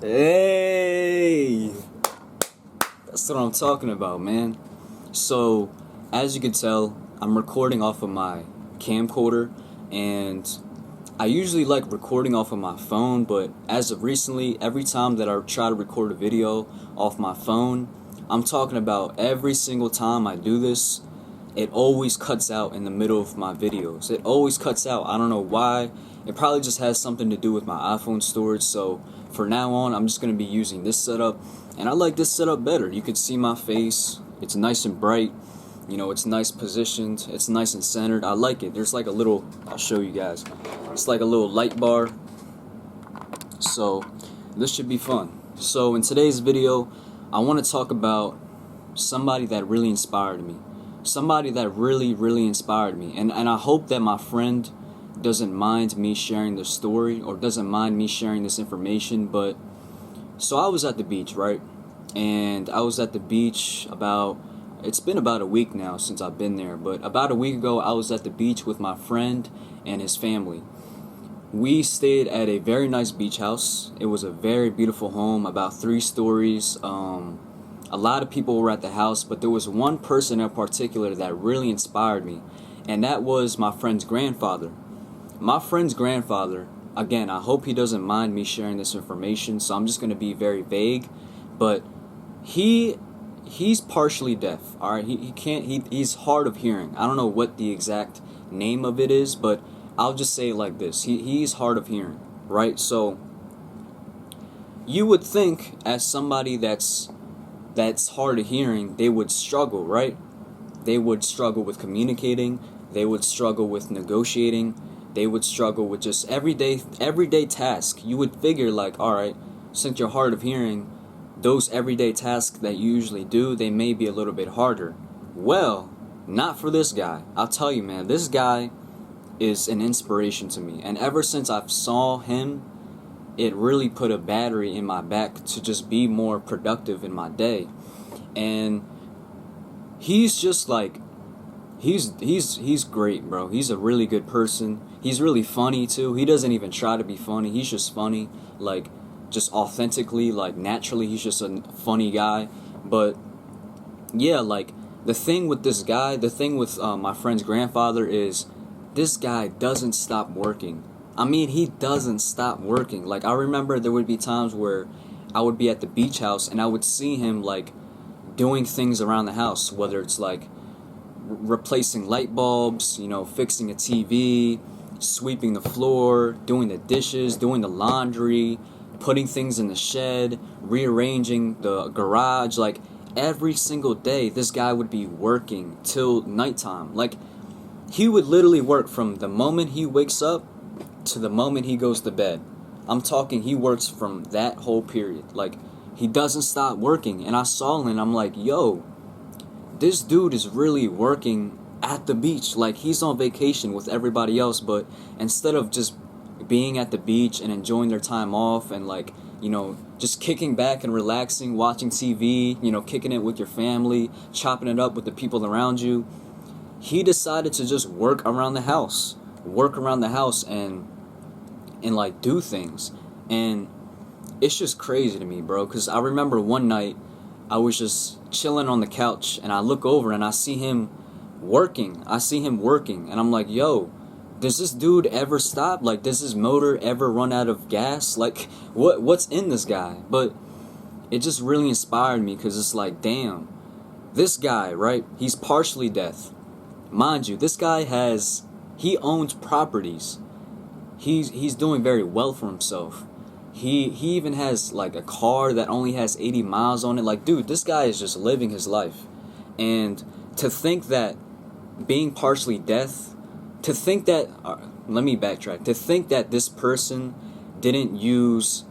Hey, that's what I'm talking about, man. So, as you can tell, I'm recording off of my camcorder, and I usually like recording off of my phone, but as of recently, every time that I try to record a video off my phone, I'm talking about every single time I do this, it always cuts out in the middle of my videos. It always cuts out. I don't know why. It probably just has something to do with my iPhone storage. So for now on, I'm just going to be using this setup. And I like this setup better. You can see my face. It's nice and bright. You know, it's nice positioned. It's nice and centered. I like it. There's like a little, I'll show you guys. It's like a little light bar. So this should be fun. So in today's video, I want to talk about somebody that really inspired me. Somebody that really inspired me. And I hope that my friend doesn't mind me sharing the story or doesn't mind me sharing this information. But so I was at the beach, right? And I was at the beach it's been about a week now since I've been there, but about a week ago I was at the beach with my friend and his family. We stayed at a very nice beach house. It was a very beautiful home, about 3 stories. A lot of people were at the house, but there was one person in particular that really inspired me, and that was my friend's grandfather. My friend's grandfather, again, I hope he doesn't mind me sharing this information, so I'm just going to be very vague, but he's partially deaf. All right, he's hard of hearing. I don't know what the exact name of it is, but I'll just say it like this. He's hard of hearing, right? So you would think as somebody that's hard of hearing, they would struggle, right? They would struggle with communicating, they would struggle with negotiating, they would struggle with just everyday task. You would figure like, all right, since you're hard of hearing, those everyday tasks that you usually do, they may be a little bit harder. Well, not for this guy. I'll tell you, man, this guy is an inspiration to me. And ever since I saw him, it really put a battery in my back to just be more productive in my day. And he's just like he's great, bro. He's a really good person. He's really funny too. He doesn't even try to be funny. He's just funny, like just authentically, like naturally. He's just a funny guy. But yeah, like the thing with this guy, the thing with my friend's grandfather is this guy doesn't stop working. I mean, he doesn't stop working. Like, I remember there would be times where I would be at the beach house and I would see him, like, doing things around the house, whether it's, like, replacing light bulbs, you know, fixing a TV, sweeping the floor, doing the dishes, doing the laundry, putting things in the shed, rearranging the garage. Like, every single day, this guy would be working till nighttime. Like, he would literally work from the moment he wakes up to the moment he goes to bed. I'm talking, he works from that whole period. Like, he doesn't stop working. And I saw him and I'm like, yo, this dude is really working at the beach. Like, he's on vacation with everybody else, but instead of just being at the beach and enjoying their time off and, like, you know, just kicking back and relaxing, watching TV, you know, kicking it with your family, chopping it up with the people around you, he decided to just work around the house and like do things. And it's just crazy to me, bro, because I remember one night I was just chilling on the couch and I look over and I see him working and I'm like, yo, does this dude ever stop? Like, does his motor ever run out of gas? Like, what's in this guy? But it just really inspired me because it's like, damn, this guy, right, he's partially deaf. Mind you, this guy he owns properties. He's doing very well for himself. He even has like a car that only has 80 miles on it. Like, dude, this guy is just living his life. And to think that being partially deaf, to think that let me backtrack. To think that this person didn't use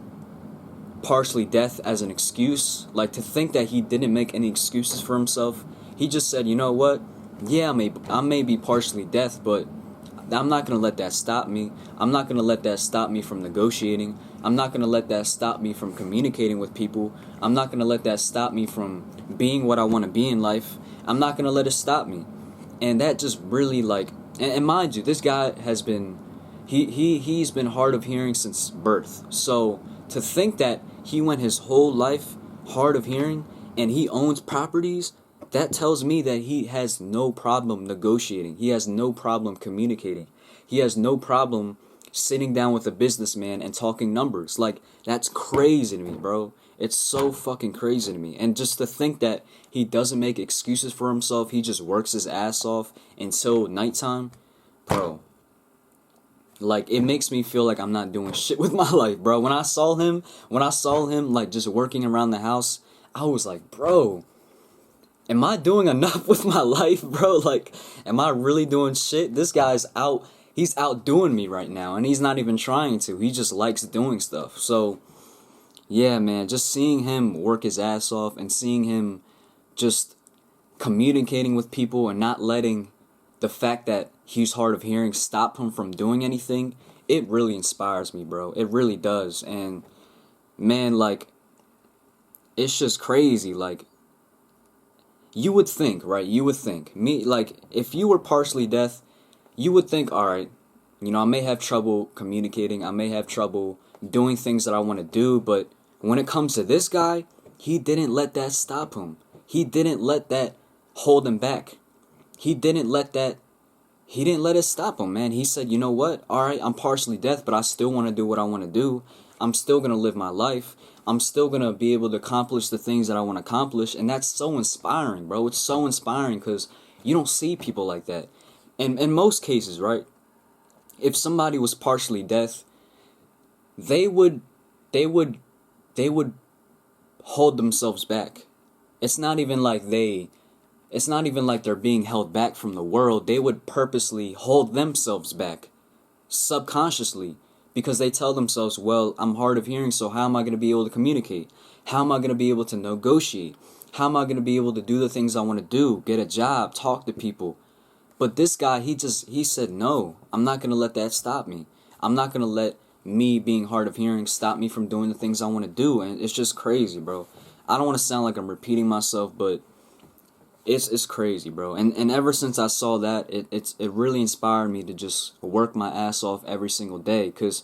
partially deaf as an excuse, like to think that he didn't make any excuses for himself. He just said, you know what? Yeah, I may be partially deaf, but I'm not going to let that stop me. I'm not going to let that stop me from negotiating. I'm not going to let that stop me from communicating with people. I'm not going to let that stop me from being what I want to be in life. I'm not going to let it stop me. And that just really, like, and mind you, this guy has been, he's been hard of hearing since birth. So to think that he went his whole life hard of hearing and he owns properties, that tells me that he has no problem negotiating. He has no problem communicating. He has no problem sitting down with a businessman and talking numbers. Like, that's crazy to me, bro. It's so fucking crazy to me. And just to think that he doesn't make excuses for himself, he just works his ass off until nighttime, bro. Like, it makes me feel like I'm not doing shit with my life, bro. When I saw him, like, just working around the house, I was like, bro, am I doing enough with my life, bro? Like, am I really doing shit? This guy's out, he's outdoing me right now, and he's not even trying to. He just likes doing stuff. So, yeah, man, just seeing him work his ass off and seeing him just communicating with people and not letting the fact that he's hard of hearing stop him from doing anything, it really inspires me, bro. It really does. And, man, like, it's just crazy. Like, you would think, right? You would think. Me, like, if you were partially deaf, you would think, alright, you know, I may have trouble communicating. I may have trouble doing things that I want to do. But when it comes to this guy, he didn't let that stop him. He didn't let that hold him back. He didn't let it stop him, man. He said, you know what? Alright, I'm partially deaf, but I still want to do what I want to do. I'm still going to live my life. I'm still going to be able to accomplish the things that I want to accomplish. And that's so inspiring, bro. It's so inspiring because you don't see people like that. And in most cases, right? If somebody was partially deaf, they would hold themselves back. It's not even like they're being held back from the world. They would purposely hold themselves back, subconsciously, because they tell themselves, well, I'm hard of hearing, so how am I going to be able to communicate? How am I going to be able to negotiate? How am I going to be able to do the things I want to do, get a job, talk to people? But this guy, he said, no, I'm not going to let that stop me. I'm not going to let me being hard of hearing stop me from doing the things I want to do. And it's just crazy, bro. I don't want to sound like I'm repeating myself, but it's crazy, bro. And ever since I saw that, it really inspired me to just work my ass off every single day, because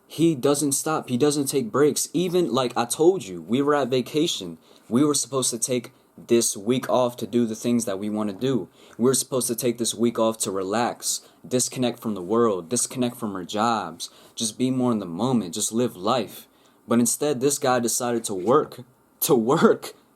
he doesn't stop. He doesn't take breaks. Even, like I told you, we were at vacation. We were supposed to take this week off to do the things that we want to do. We were supposed to take this week off to relax, disconnect from the world, disconnect from our jobs, just be more in the moment, just live life. But instead, this guy decided to work,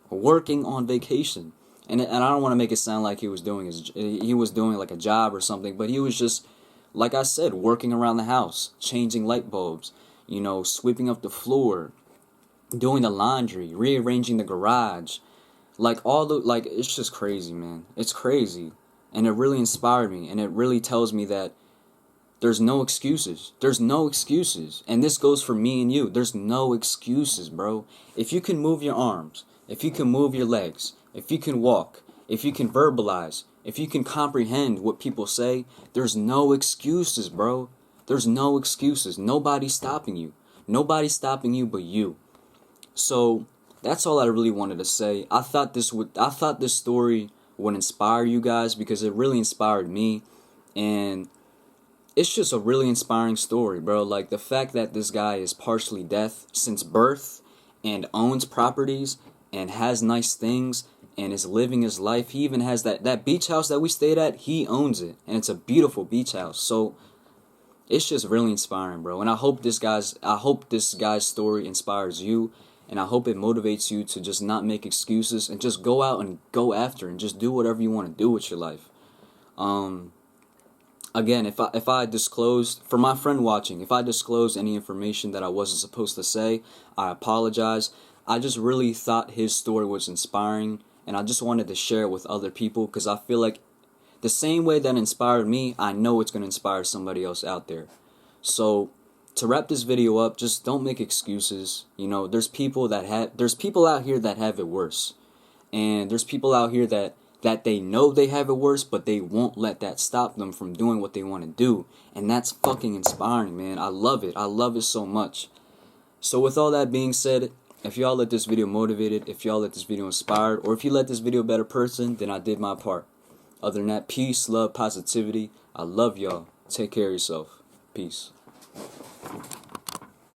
working on vacation. And I don't want to make it sound like he was doing like a job or something, but he was just, like I said, working around the house, changing light bulbs, you know, sweeping up the floor, doing the laundry, rearranging the garage. Like, it's just crazy, man. It's crazy. And it really inspired me, and it really tells me that there's no excuses. There's no excuses. And this goes for me and you. There's no excuses, bro. If you can move your arms, if you can move your legs, if you can walk, if you can verbalize, if you can comprehend what people say, there's no excuses, bro. There's no excuses. Nobody's stopping you. Nobody's stopping you but you. So that's all I really wanted to say. I thought this story would inspire you guys, because it really inspired me. And it's just a really inspiring story, bro. Like, the fact that this guy is partially deaf since birth and owns properties and has nice things and is living his life. He even has that beach house that we stayed at. He owns it, and it's a beautiful beach house. So it's just really inspiring, bro. And I hope this guy's story inspires you, and I hope it motivates you to just not make excuses and just go out and go after and just do whatever you want to do with your life. Again, if I disclosed, for my friend watching, if I disclosed any information that I wasn't supposed to say, I apologize. I just really thought his story was inspiring, and I just wanted to share it with other people, because I feel like the same way that inspired me, I know it's going to inspire somebody else out there. So, to wrap this video up, just don't make excuses. You know, there's people out here that have it worse. And there's people out here that they know they have it worse, but they won't let that stop them from doing what they want to do. And that's fucking inspiring, man. I love it. I love it so much. So with all that being said, if y'all let this video motivated, if y'all let this video inspired, or if you let this video a better person, then I did my part. Other than that, peace, love, positivity. I love y'all. Take care of yourself. Peace.